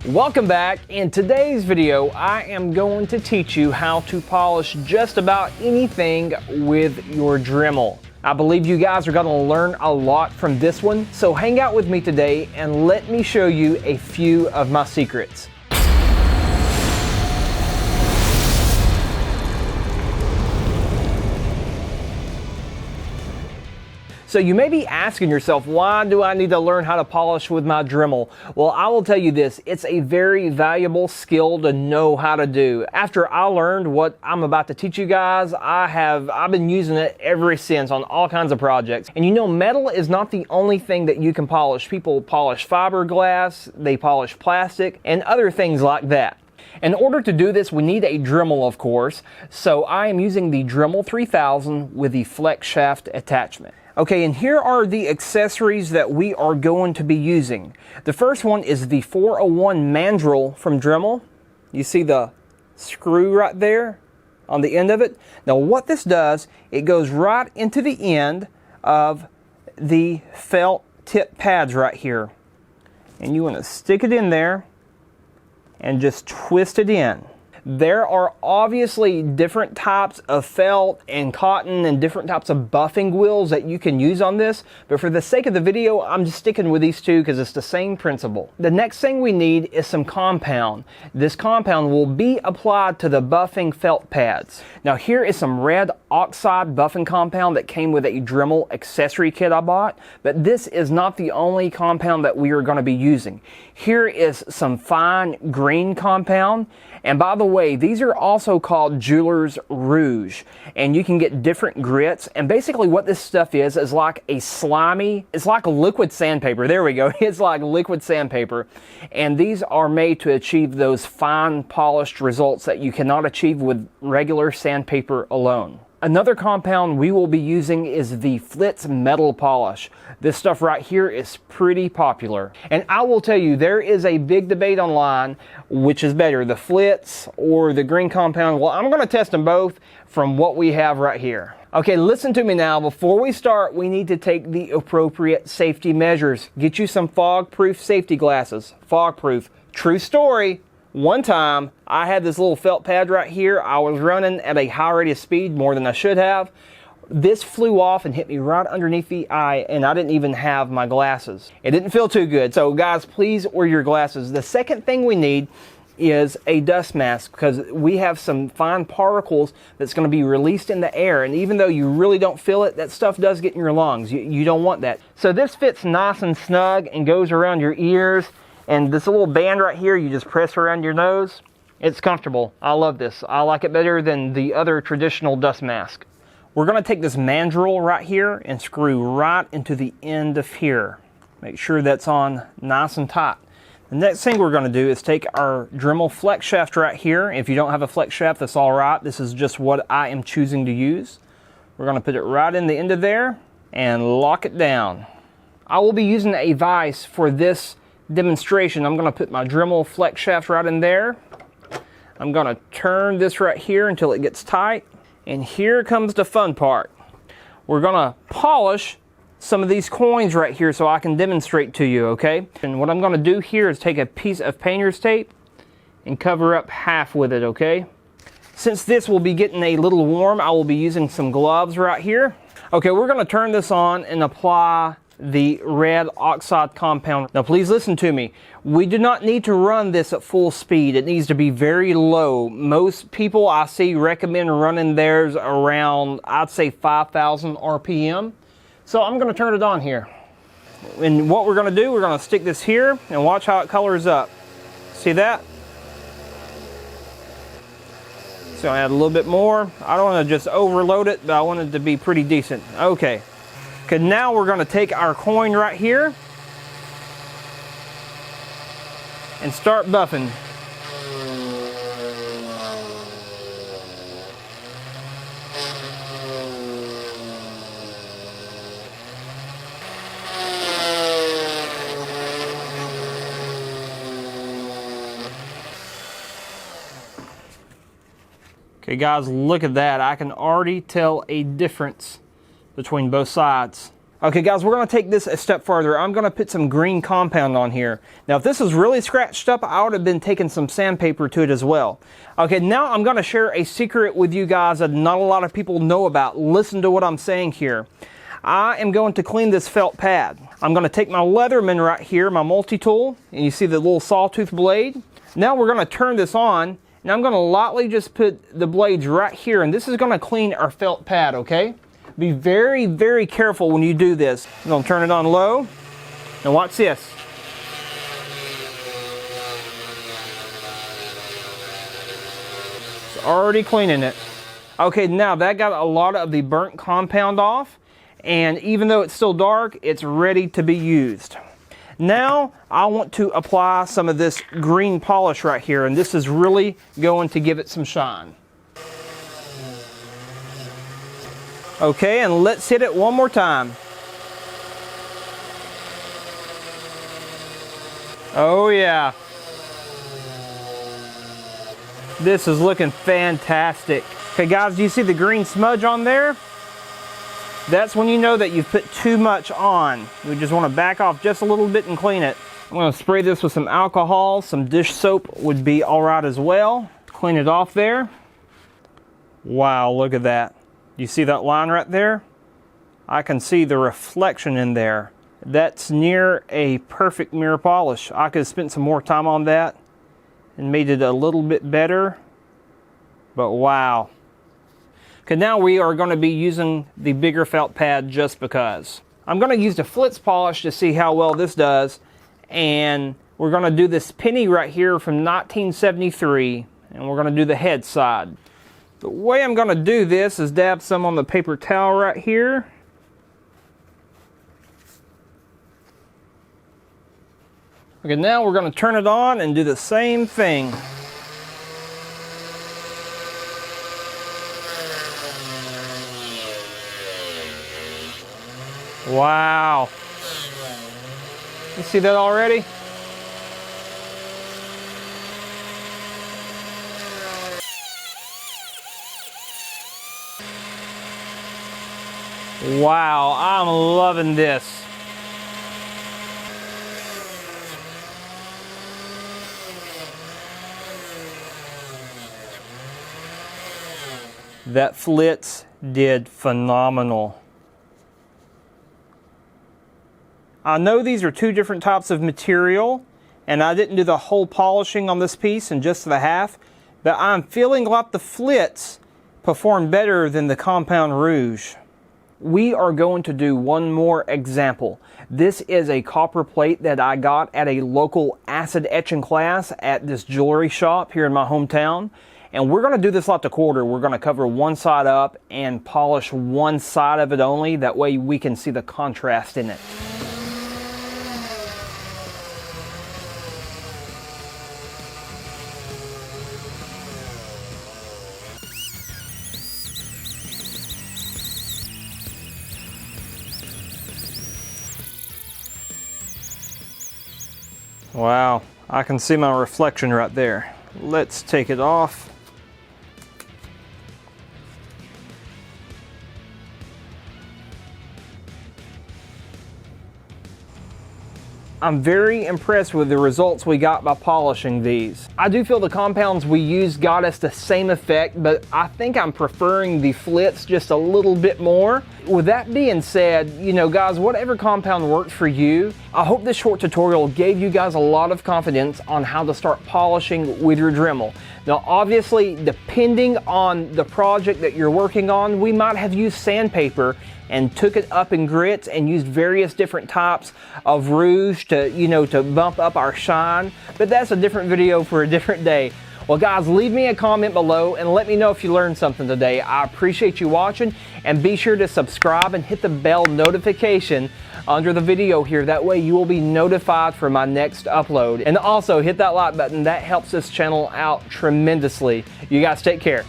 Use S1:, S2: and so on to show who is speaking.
S1: Welcome back. In today's video, I am going to teach you how to polish just about anything with your Dremel. I believe you guys are going to learn a lot from this one, so hang out with me today and let me show you a few of my secrets. So you may be asking yourself, why do I need to learn how to polish with my Dremel? Well, I will tell you this, it's a very valuable skill to know how to do. After I learned what I'm about to teach you guys, I've been using it ever since on all kinds of projects. And you know, metal is not the only thing that you can polish. People polish fiberglass, they polish plastic, and other things like that. In order to do this, we need a Dremel, of course. So I am using the Dremel 3000 with the flex shaft attachment. Okay, and here are the accessories that we are going to be using. The first one is the 401 mandrel from Dremel. You see the screw right there on the end of it? Now what this does, it goes right into the end of the felt tip pads right here. And you want to stick it in there and just twist it in. There are obviously different types of felt and cotton and different types of buffing wheels that you can use on this, but for the sake of the video, I'm just sticking with these two because it's the same principle. The next thing we need is some compound. This compound will be applied to the buffing felt pads. Now here is some red oxide buffing compound that came with a Dremel accessory kit I bought, but this is not the only compound that we are going to be using. Here is some fine green compound, and by the way, these are also called Jeweler's Rouge, and you can get different grits, and basically what this stuff is like a slimy, it's like a liquid sandpaper, there we go, it's like liquid sandpaper, and these are made to achieve those fine polished results that you cannot achieve with regular sandpaper alone. Another compound we will be using is the Flitz metal polish. This stuff right here is pretty popular. And I will tell you, there is a big debate online, which is better, the Flitz or the green compound. Well, I'm gonna test them both from what we have right here. Okay, listen to me now. Before we start, we need to take the appropriate safety measures. Get you some fog-proof safety glasses. Fog-proof, true story. One time, I had this little felt pad right here. I was running at a high rate of speed, more than I should have. This flew off and hit me right underneath the eye, and I didn't even have my glasses. It didn't feel too good. So guys, please wear your glasses. The second thing we need is a dust mask, because we have some fine particles that's going to be released in the air, and even though you really don't feel it, that stuff does get in your lungs. You don't want that. So this fits nice and snug and goes around your ears. And this little band right here, you just press around your nose. It's comfortable. I love this. I like it better than the other traditional dust mask. We're going to take this mandrel right here and screw right into the end of here. Make sure that's on nice and tight. The next thing we're going to do is take our Dremel flex shaft right here. If you don't have a flex shaft, that's all right. This is just what I am choosing to use. We're going to put it right in the end of there and lock it down. I will be using a vise for this demonstration. I'm going to put my Dremel flex shaft right in there. I'm going to turn this right here until it gets tight. And here comes the fun part. We're going to polish some of these coins right here so I can demonstrate to you, okay? And what I'm going to do here is take a piece of painter's tape and cover up half with it, okay? Since this will be getting a little warm, I will be using some gloves right here. Okay, we're going to turn this on and apply the red oxide compound. Now please listen to me. We do not need to run this at full speed. It needs to be very low. Most people I see recommend running theirs around, I'd say 5,000 RPM. So I'm going to turn it on here. And what we're going to do, we're going to stick this here and watch how it colors up. See that? So I add a little bit more. I don't want to just overload it, but I want it to be pretty decent. Okay. Okay, now we're going to take our coin right here and start buffing. Okay guys, look at that. I can already tell a difference between both sides. Okay guys, we're going to take this a step further. I'm going to put some green compound on here. Now if this was really scratched up, I would have been taking some sandpaper to it as well. Okay, now I'm going to share a secret with you guys that not a lot of people know about. Listen to what I'm saying here. I am going to clean this felt pad. I'm going to take my Leatherman right here, my multi-tool, and you see the little sawtooth blade. Now we're going to turn this on, and I'm going to lightly just put the blades right here, and this is going to clean our felt pad, okay? Be very, very careful when you do this. I'm going to turn it on low. Now watch this. It's already cleaning it. Okay, now that got a lot of the burnt compound off. And even though it's still dark, it's ready to be used. Now I want to apply some of this green polish right here. And this is really going to give it some shine. Okay, and let's hit it one more time. Oh yeah. This is looking fantastic. Okay guys, do you see the green smudge on there? That's when you know that you've put too much on. We just want to back off just a little bit and clean it. I'm going to spray this with some alcohol. Some dish soap would be alright as well. Clean it off there. Wow, look at that. You see that line right there? I can see the reflection in there. That's near a perfect mirror polish. I could have spent some more time on that and made it a little bit better. But wow. Okay, now we are going to be using the bigger felt pad just because. I'm going to use the Flitz polish to see how well this does. And we're going to do this penny right here from 1973. And we're going to do the head side. The way I'm going to do this is dab some on the paper towel right here. Okay, now we're going to turn it on and do the same thing. Wow. You see that already? Wow, I'm loving this. That Flitz did phenomenal. I know these are two different types of material, and I didn't do the whole polishing on this piece and just the half, but I'm feeling like the Flitz performed better than the Compound Rouge. We are going to do one more example. This is a copper plate that I got at a local acid etching class at this jewelry shop here in my hometown. And we're going to do this like the quarter. We're going to cover one side up and polish one side of it only. That way we can see the contrast in it. Wow, I can see my reflection right there. Let's take it off. I'm very impressed with the results we got by polishing these. I do feel the compounds we used got us the same effect, but I think I'm preferring the Flitz just a little bit more. With that being said, you know guys, whatever compound works for you, I hope this short tutorial gave you guys a lot of confidence on how to start polishing with your Dremel. Now obviously, depending on the project that you're working on, we might have used sandpaper and took it up in grits and used various different types of rouge to, to bump up our shine. But that's a different video for a different day. Well guys, leave me a comment below and let me know if you learned something today. I appreciate you watching, and be sure to subscribe and hit the bell notification under the video here. That way you will be notified for my next upload. And also hit that like button. That helps this channel out tremendously. You guys take care.